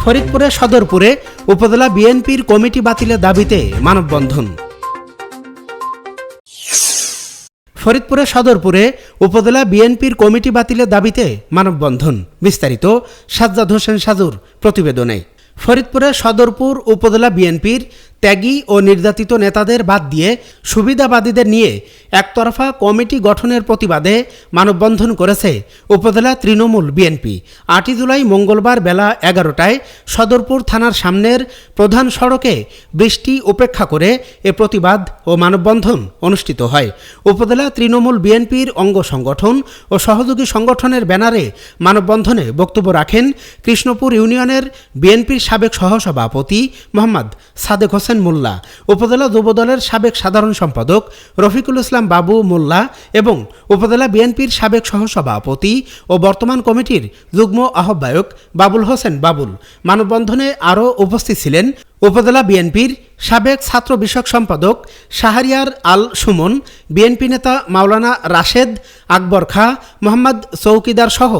ফরিদপুরে সদরপুরে উপজেলা বিএনপির কমিটি বাতিলের দাবিতে মানববন্ধন। ফরিদপুরে সদরপুরে উপজেলা বিএনপির কমিটি বাতিলের দাবিতে মানববন্ধন। বিস্তারিত সাজ্জাদ হোসেন সাজুর প্রতিবেদনে। ফরিদপুরে সদরপুর উপজেলা বিএনপির ত্যাগী ও নির্যাতিত নেতাদের বাদ দিয়ে সুবিধাবাদীদের নিয়ে একতরফা কমিটি গঠনের প্রতিবাদে মানববন্ধন করেছে উপজেলা তৃণমূল বিএনপি। 8 জুলাই মঙ্গলবার বেলা 11টায় সদরপুর থানার সামনের প্রধান সড়কে বৃষ্টি উপেক্ষা করে এ প্রতিবাদ ও মানববন্ধন অনুষ্ঠিত হয়। উপজেলা তৃণমূল বিএনপির অঙ্গ সংগঠন ও সহযোগী সংগঠনের ব্যানারে মানববন্ধনে বক্তব্য রাখেন কৃষ্ণপুর ইউনিয়নের বিএনপির সাবেক সহসভাপতি মোহাম্মদ সাদেক হোসেন মোল্লা, উপজেলা যুবদলের সাবেক সাধারণ সম্পাদক রফিকুল ইসলাম বাবু মোল্লা এবং উপজেলা বিএনপির সাবেক সহসভাপতি ও বর্তমান কমিটির যুগ্ম আহ্বায়ক বাবুল হোসেন বাবুল। মানববন্ধনে আরও উপস্থিত ছিলেন উপজেলা বিএনপির সাবেক ছাত্র বিষয়ক সম্পাদক শাহরিয়ার আল সুমন, বিএনপি নেতা মাওলানা রাশেদ আকবর খা, মোহাম্মদ চৌকিদার সহ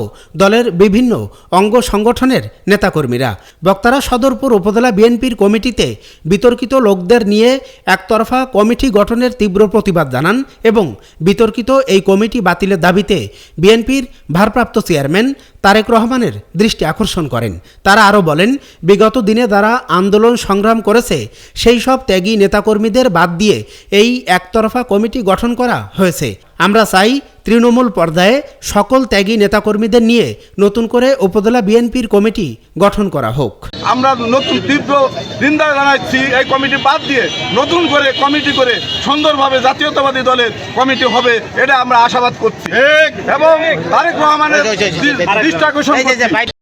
দলের বিভিন্ন অঙ্গ সংগঠনের নেতাকর্মীরা। বক্তারা সদরপুর উপজেলা বিএনপির কমিটিতে বিতর্কিত লোকদের নিয়ে একতরফা কমিটি গঠনের তীব্র প্রতিবাদ জানান এবং বিতর্কিত এই কমিটি বাতিলের দাবিতে বিএনপির ভারপ্রাপ্ত চেয়ারম্যান তারেক রহমানের দৃষ্টি আকর্ষণ করেন। তারা আরও বলেন, বিগত দিনে যারা আন্দোলন সংগ্রাম করেছে সেই সব ত্যাগী নেতাকর্মীদের বাদ দিয়ে এই একতরফা কমিটি গঠন করা হয়েছে। আমরা চাই তৃণমূল পর্যায়ে সকল ত্যাগী নেতাকর্মীদের নিয়ে নতুন করে উপজেলা বিএনপির কমিটি গঠন করা হোক। আমরা নতুন তীব্র নিন্দা জানাচ্ছি এই কমিটি বাদ দিয়ে নতুন করে কমিটি করে সুন্দরভাবে জাতীয়তাবাদী দলের কমিটি হবে, এটা আমরা আশাবাদ করছি এবং তারেক রহমানের দৃষ্টি আকর্ষণ করছি।